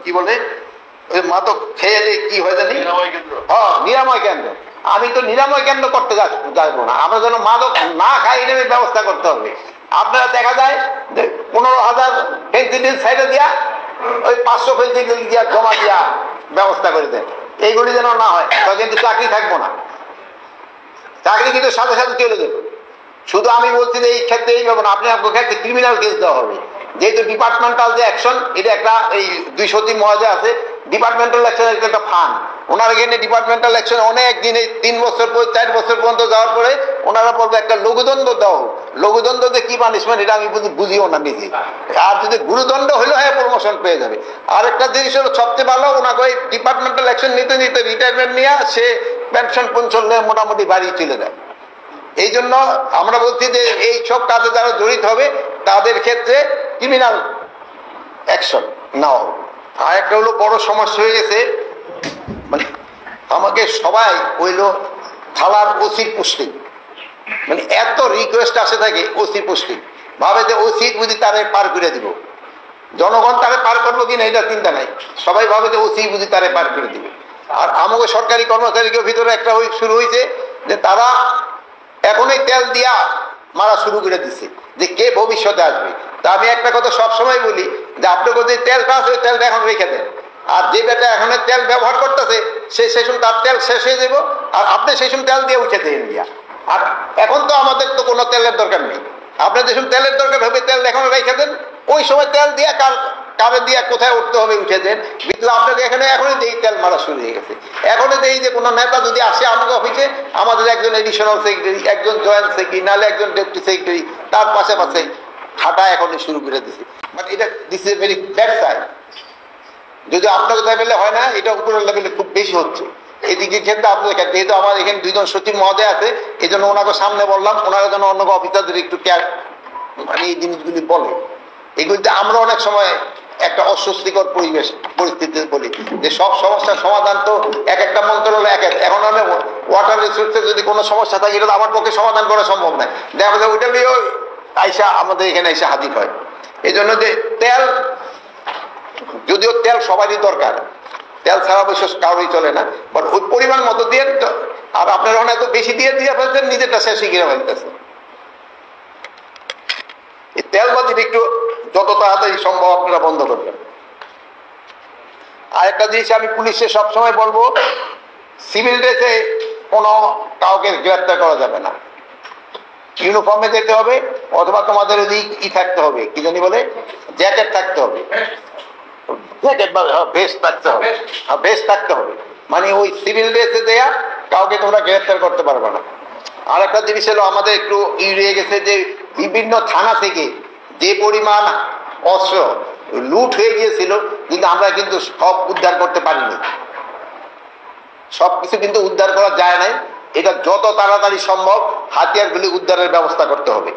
কি বলে ওই মাদক খেয়ে কি হয় জানি, হ্যাঁ নিরাময় কেন্দ্র। আমি তো নিরাময় কেন্দ্র করতে যাবো না, আমরা যেন মাদক না খাই এটা ব্যবস্থা করতে হবে। আপনারা দেখা যায় যে 15,000 ফেন্সিডিল সাইডে দিয়া ওই 500 ফেন্সিডিল দিয়া জমা দিয়া ব্যবস্থা করে দেন, এইগুলি যেন না হয়। তো কিন্তু চাকরি থাকবো না, চাকরি কিন্তু সাথে সাথে চলে যাবে। শুধু আমি বলছি যে এই ক্ষেত্রে এই ব্যাপার না, আপনি আপনার ক্ষেত্রে ক্রিমিনাল কেস দেওয়া হবে। যেহেতু ডিপার্টমেন্টাল যে অ্যাকশন, এটা একটা এই 203 মহাজা আছে, ডিপার্টমেন্টাল অ্যাকশন একটা ফান্ড। ওনারা এখানে ডিপার্টমেন্টাল অ্যাকশন অনেক দিনে 3 বছর পর 4 বছর পর্যন্ত যাওয়ার পরে ওনারা বলবে একটা লঘুদণ্ড দাও। লঘুদণ্ডতে কি পানিশমেন্ট এটা আমি বুঝিও না নিজে। আর যদি গুরুদণ্ড হইলে হ্যাঁ প্রমোশন পেয়ে যাবে। আর একটা জিনিস হলো সবচেয়ে ভালো, ওনাকে ওই ডিপার্টমেন্টাল অ্যাকশন নিতে নিতে রিটায়ারমেন্ট নিয়ে সে পেনশন পেনশন নিয়ে মোটামুটি বাড়ি চলে যায়। এই জন্য আমরা বলছি যে এই সব কাজে যারা জড়িত হবে তাদের ক্ষেত্রে ক্রিমিনাল অ্যাকশন নাও। আর একটা হলো বড় সমস্যা হয়ে গেছে, মানে আমাকে সবাই হইল থালার ওসির পোস্টিং, মানে এত রিকোয়েস্ট আসে থাকে ওসি পোস্টিং, ভাবে যে ওসি বুঝি তারে পার করে দিব। জনগণ তারে পার করবো কিনা এটা চিন্তা নাই, সবাই ভাবে যে ওসি বুঝি তারে পার করে দিবে। আর আমাকে সরকারি কর্মচারীকে ভিতরে একটা শুরু হয়েছে যে তারা এখনই তেল দিয়া মারা শুরু করে দিচ্ছে যে কে ভবিষ্যতে আসবে। তা আমি একটা কথা সবসময় বলি যে আপনাকে যে তেলটা আছে ওই তেলটা এখন রেখে দেন, আর যে বেটা এখন তেল ব্যবহার করতেছে সেই সময় তার তেল শেষ হয়ে যাব, আর আপনি সেই সময় তেল দিয়ে উঠে দেন দিয়া। আর এখন তো আমাদের তো কোনো তেলের দরকার নেই, আপনার যে সময় তেলের দরকার হবে তেল এখন রেখে দেন, ওই সময় তেল দিয়ে কারে দিয়ে কোথায় উঠতে হবে উঠে দেন। কিন্তু আপনাকে এখানে এখনই এই তেল মারা শুরু হয়ে গেছে। এখনই এই যে কোনো নেতা যদি আসে আমাকে অফিসে, আমাদের একজন এডিশনাল সেক্রেটারি, একজন জয়েন্ট সেক্রেটারি, নাহলে একজন ডেপুটি সেক্রেটারি তার পাশে পাশে হাঁটা এখনই শুরু করে দিছে। মানে এটা this is a very bad side. যদি আপনাদের লেভেলে হয় না, এটা উপরের লেভেলে খুব বেশি হচ্ছে। এদিকে ক্ষেত্রে আপনাদের ক্ষেত্রে যেহেতু আমার এখানে 2 জন সচিব মহোদয় আছে, এই জন্য ওনাকে সামনে বললাম, ওনারা যেন অন্য অফিসারদের একটু কেয়ার মানে এই জিনিসগুলি বলে। এগুলিতে আমরা অনেক সময় একটা অস্বস্তিকর পরিস্থিতি বলি যে সব সমস্যার সমাধান তো এক একটা মন্ত্রণালয় এক। এখন আমি ওয়াটার রিসোর্সের যদি কোনো সমস্যা থাকে এটা আমার পক্ষে সমাধান করা সম্ভব নয়, দেখা যায় ওইটা নিয়েও আইসা আমাদের এখানে এসে হাজির হয়। এই জন্য যে তেল, যদিও তেল সবারই দরকার, তেল ছাড়া অবশ্য কারোই চলে না, বাট ওই পরিমাণ মতো দিয়ে। আর আপনারা অনেক বেশি দিয়ে ফেলছেন, নিজেরটা শেষই কিনে ফেলতেছে। এই তেল বাজির একটু যত তাড়াতাড়ি সম্ভব আপনারা বন্ধ করবেন। আর একটা জিনিস আমি পুলিশে সবসময় বলবো, সিভিল ড্রেসে কোনো কাউকে গ্রেফতার করা যাবে না, ইউনিফর্মে যেতে হবে, অথবা তোমাদের ওই থাকতে হবে, কি জানি বলে জ্যাকেট থাকতে হবে, ভেস্ট থাকতে হবে, ভেস্ট থাকতে হবে। মানে ওই সিভিল ড্রেসে দেয়া কাউকে তোমরা গ্রেফতার করতে পারবে না। আর একটা জিনিস হলো আমাদের একটু রয়ে গেছে যে বিভিন্ন থানা থেকে যে পরিমাণ অস্ত্র লুট হয়ে গিয়েছিল, কিন্তু আমরা কিন্তু সব উদ্ধার করতে পারিনি, সবকিছু কিন্তু উদ্ধার করা যায় নাই। এটা যত তাড়াতাড়ি সম্ভব হাতিয়ারগুলি উদ্ধারের ব্যবস্থা করতে হবে।